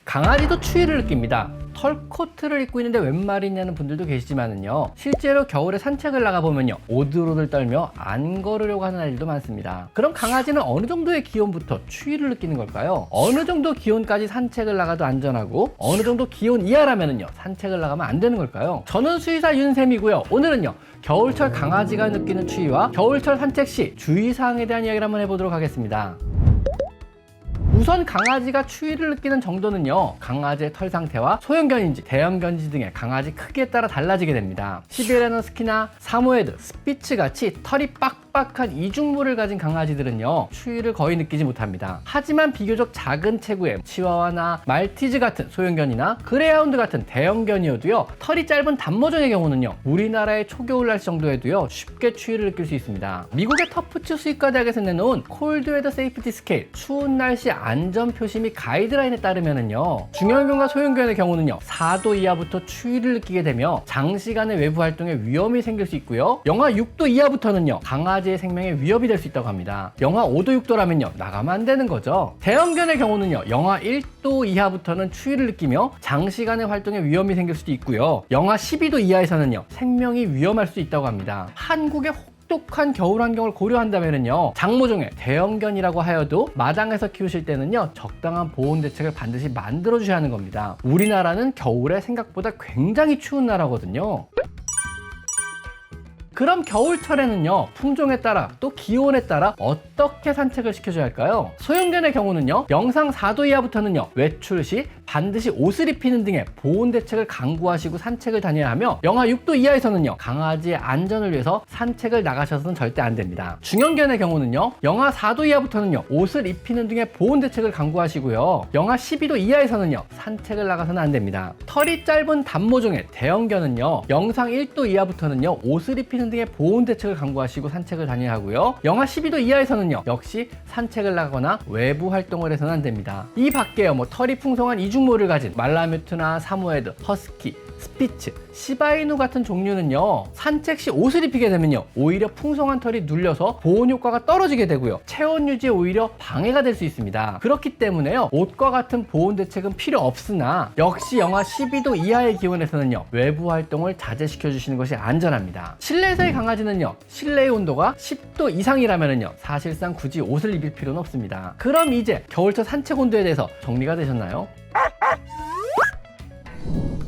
강아지도 추위를 느낍니다. 털코트를 입고 있는데 웬 말이냐는 분들도 계시지만은요, 실제로 겨울에 산책을 나가보면요, 오들오들 떨며 안 걸으려고 하는 아이들도 많습니다. 그럼 강아지는 어느 정도의 기온부터 추위를 느끼는 걸까요? 어느 정도 기온까지 산책을 나가도 안전하고 어느 정도 기온 이하라면은요, 산책을 나가면 안 되는 걸까요? 저는 수의사 윤쌤이고요. 오늘은요, 겨울철 강아지가 느끼는 추위와 겨울철 산책 시 주의사항에 대한 이야기를 한번 해보도록 하겠습니다. 우선 강아지가 추위를 느끼는 정도는요, 강아지의 털 상태와 소형견인지 대형견인지 등의 강아지 크기에 따라 달라지게 됩니다. 시베리안 허스키나 사모예드, 스피츠 같이 털이 빡빡한 이중물을 가진 강아지들은요, 추위를 거의 느끼지 못합니다. 하지만 비교적 작은 체구의 치와와나 말티즈 같은 소형견이나 그레이하운드 같은 대형견이어도요, 털이 짧은 단모종의 경우는요, 우리나라의 초겨울 날씨 정도에도요, 쉽게 추위를 느낄 수 있습니다. 미국의 터프츠 수의과 대학에서 내놓은 콜드웨더 세이프티 스케일, 추운 날씨 안전 표시 및 가이드라인에 따르면은요, 중형견과 소형견의 경우는요, 4도 이하부터 추위를 느끼게 되며 장시간의 외부 활동에 위험이 생길 수 있고요, 영하 6도 이하부터는요, 강아지의 생명에 위협이 될 수 있다고 합니다. 영하 5도 6도라면요, 나가면 안 되는 거죠. 대형견의 경우는요, 영하 1도 이하부터는 추위를 느끼며 장시간의 활동에 위험이 생길 수도 있고요, 영하 12도 이하에서는요, 생명이 위험할 수 있다고 합니다. 한국의 혹독한 겨울 환경을 고려한다면요, 장모종의 대형견이라고 하여도 마당에서 키우실 때는요, 적당한 보온 대책을 반드시 만들어 주셔야 하는 겁니다. 우리나라는 겨울에 생각보다 굉장히 추운 나라거든요. 그럼 겨울철에는요, 품종에 따라 또 기온에 따라 어떻게 산책을 시켜줘야 할까요? 소형견의 경우는요, 영상 4도 이하부터는요, 외출 시 반드시 옷을 입히는 등의 보온 대책을 강구하시고 산책을 다녀야 하며, 영하 6도 이하에서는요, 강아지의 안전을 위해서 산책을 나가셔서는 절대 안 됩니다. 중형견의 경우는요, 영하 4도 이하부터는요, 옷을 입히는 등의 보온 대책을 강구하시고요, 영하 12도 이하에서는요, 산책을 나가서는 안 됩니다. 털이 짧은 단모종의 대형견은요, 영상 1도 이하부터는요, 옷을 입히는 등의 보온 대책을 강구하시고 산책을 다녀야 하고요, 영하 12도 이하에서는요, 역시 산책을 나가거나 외부 활동을 해서는 안 됩니다. 이 밖에요, 털이 풍성한 이중모를 가진 말라뮤트나 사모예드, 허스키, 스피츠, 시바이누 같은 종류는요, 산책 시 옷을 입히게 되면요, 오히려 풍성한 털이 눌려서 보온 효과가 떨어지게 되고요, 체온 유지에 오히려 방해가 될 수 있습니다. 그렇기 때문에요, 옷과 같은 보온 대책은 필요 없으나 역시 영하 12도 이하의 기온에서는요, 외부 활동을 자제시켜 주시는 것이 안전합니다. 실내에서의 강아지는요, 실내의 온도가 10도 이상이라면요, 사실상 굳이 옷을 입힐 필요는 없습니다. 그럼 이제 겨울철 산책 온도에 대해서 정리가 되셨나요?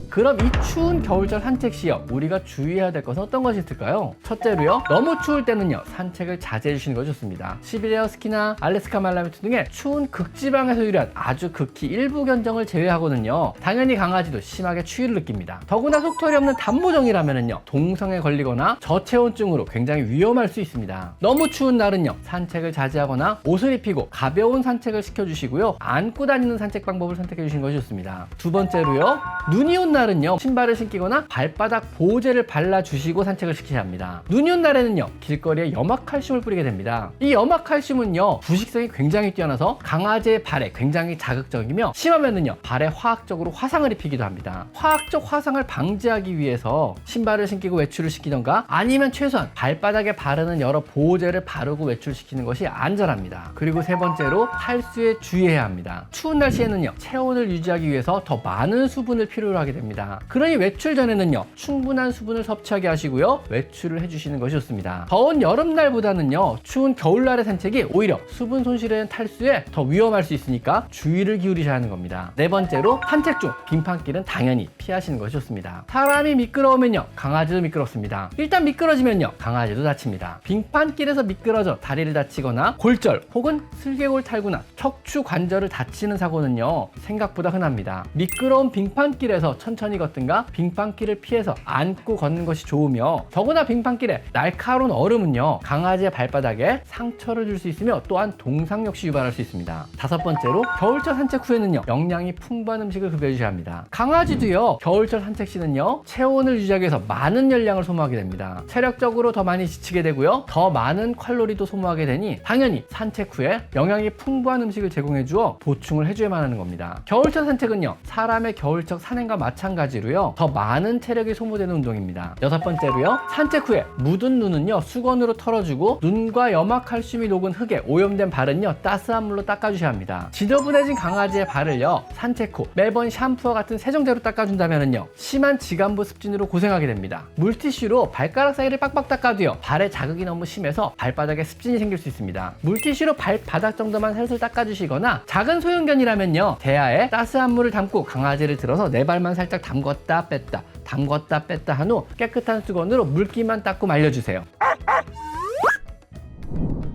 그럼 이 추운 겨울철 산책 시요, 우리가 주의해야 될 것은 어떤 것이 있을까요? 첫째로요, 너무 추울 때는요, 산책을 자제해 주시는 것이 좋습니다. 시베리아 허스키나 알래스카 말라뮤트 등의 추운 극지방에서 유래한 아주 극히 일부 견종을 제외하고는요, 당연히 강아지도 심하게 추위를 느낍니다. 더구나 속털이 없는 단모종이라면요, 동성에 걸리거나 저체온증으로 굉장히 위험할 수 있습니다. 너무 추운 날은요, 산책을 자제하거나 옷을 입히고 가벼운 산책을 시켜주시고요, 안고 다니는 산책 방법을 선택해 주시는 것이 좋습니다. 두 번째로요, 눈이 온 날은요, 신발을 신기거나 발바닥 보호제를 발라주시고 산책을 시키셔야 합니다. 눈이 온 날에는요, 길거리에 염화칼슘을 뿌리게 됩니다. 이 염화칼슘은요, 부식성이 굉장히 뛰어나서 강아지의 발에 굉장히 자극적이며, 심하면은요, 발에 화학적으로 화상을 입히기도 합니다. 화학적 화상을 방지하기 위해서 신발을 신기고 외출을 시키던가, 아니면 최소한 발바닥에 바르는 여러 보호제를 바르고 외출시키는 것이 안전합니다. 그리고 세 번째로, 탈수에 주의해야 합니다. 추운 날씨에는요, 체온을 유지하기 위해서 더 많은 수분을 필요로 하게 됩니다. 그러니 외출 전에는요, 충분한 수분을 섭취하게 하시고요, 외출을 해주시는 것이 좋습니다. 더운 여름날보다는요, 추운 겨울날의 산책이 오히려 수분 손실에 탈수에 더 위험할 수 있으니까 주의를 기울이셔야 하는 겁니다. 네 번째로, 산책 중 빙판길은 당연히 피하시는 것이 좋습니다. 사람이 미끄러우면요, 강아지도 미끄럽습니다. 일단 미끄러지면요, 강아지도 다칩니다. 빙판길에서 미끄러져 다리를 다치거나 골절 혹은 슬개골 탈구나 척추 관절을 다치는 사고는요, 생각보다 흔합니다. 미끄러운 빙판길에서 천천히 걷든가 빙판길을 피해서 안고 걷는 것이 좋으며, 더구나 빙판길에 날카로운 얼음은요, 강아지의 발바닥에 상처를 줄 수 있으며 또한 동상 역시 유발할 수 있습니다. 다섯 번째로, 겨울철 산책 후에는요, 영양이 풍부한 음식을 급여해 주셔야 합니다. 강아지도요, 겨울철 산책 시는요, 체온을 유지하기 위해서 많은 열량을 소모하게 됩니다. 체력적으로 더 많이 지치게 되고요, 더 많은 칼로리도 소모하게 되니 당연히 산책 후에 영양이 풍부한 음식을 제공해 주어 보충을 해줘야만 하는 겁니다. 겨울철 산책은요, 사람의 겨울철 산행과 마찬가지로 마찬가지로요, 더 많은 체력이 소모되는 운동입니다. 6번째로요, 산책 후에 묻은 눈은요 수건으로 털어주고 눈과 염화칼슘이 녹은 흙에 오염된 발은요 따스한 물로 닦아주셔야 합니다. 지저분해진 강아지의 발을요 산책 후 매번 샴푸와 같은 세정제로 닦아준다면요 심한 지간부 습진으로 고생하게 됩니다. 물티슈로 발가락 사이를 빡빡 닦아도요 발에 자극이 너무 심해서 발바닥에 습진이 생길 수 있습니다. 물티슈로 발바닥 정도만 살살 닦아주시거나, 작은 소형견이라면요 대야에 따스한 물을 담고 강아지를 들어서 네 발만 살짝 담궜다 뺐다 담궜다 뺐다 한 후 깨끗한 수건으로 물기만 닦고 말려주세요.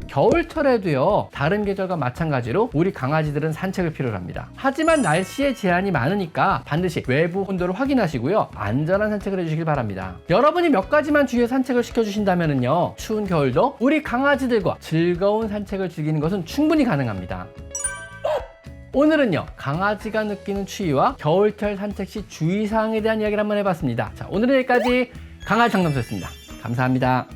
겨울철에도요 다른 계절과 마찬가지로 우리 강아지들은 산책을 필요로 합니다. 하지만 날씨에 제한이 많으니까 반드시 외부 온도를 확인하시고요 안전한 산책을 해주시길 바랍니다. 여러분이 몇 가지만 주의해 산책을 시켜주신다면요 추운 겨울도 우리 강아지들과 즐거운 산책을 즐기는 것은 충분히 가능합니다. 오늘은요 강아지가 느끼는 추위와 겨울철 산책 시 주의사항에 대한 이야기를 한번 해봤습니다. 자, 오늘은 여기까지 강아지 상담소였습니다. 감사합니다.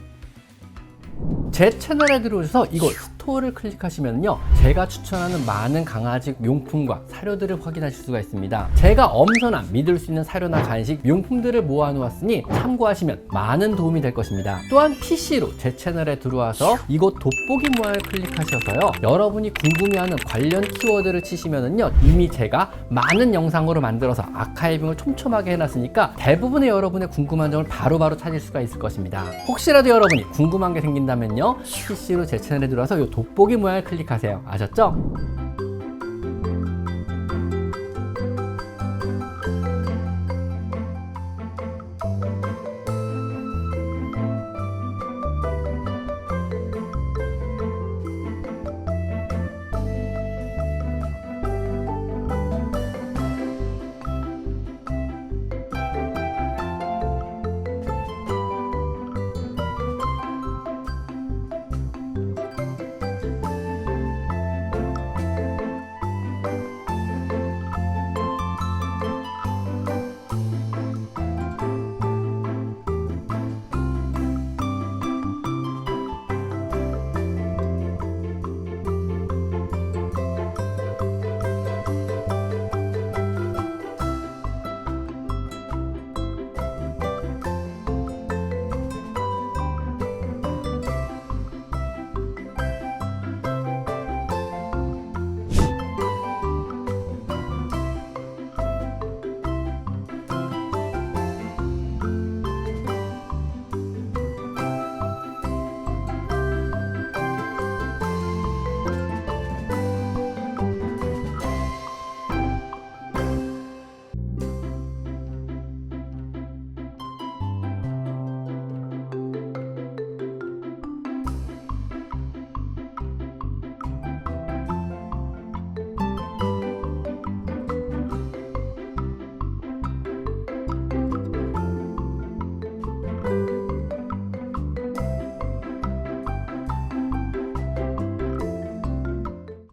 제 채널에 들어오셔서 이곳 스토어를 클릭하시면요 제가 추천하는 많은 강아지 용품과 사료들을 확인하실 수가 있습니다. 제가 엄선한 믿을 수 있는 사료나 간식, 용품들을 모아놓았으니 참고하시면 많은 도움이 될 것입니다. 또한 PC로 제 채널에 들어와서 이곳 돋보기 모양을 클릭하셔서요 여러분이 궁금해하는 관련 키워드를 치시면은요 이미 제가 많은 영상으로 만들어서 아카이빙을 촘촘하게 해놨으니까 대부분의 여러분의 궁금한 점을 바로바로 찾을 수가 있을 것입니다. 혹시라도 여러분이 궁금한 게 생긴다면요 PC로 제 채널에 들어와서 이 돋보기 모양을 클릭하세요. 아셨죠?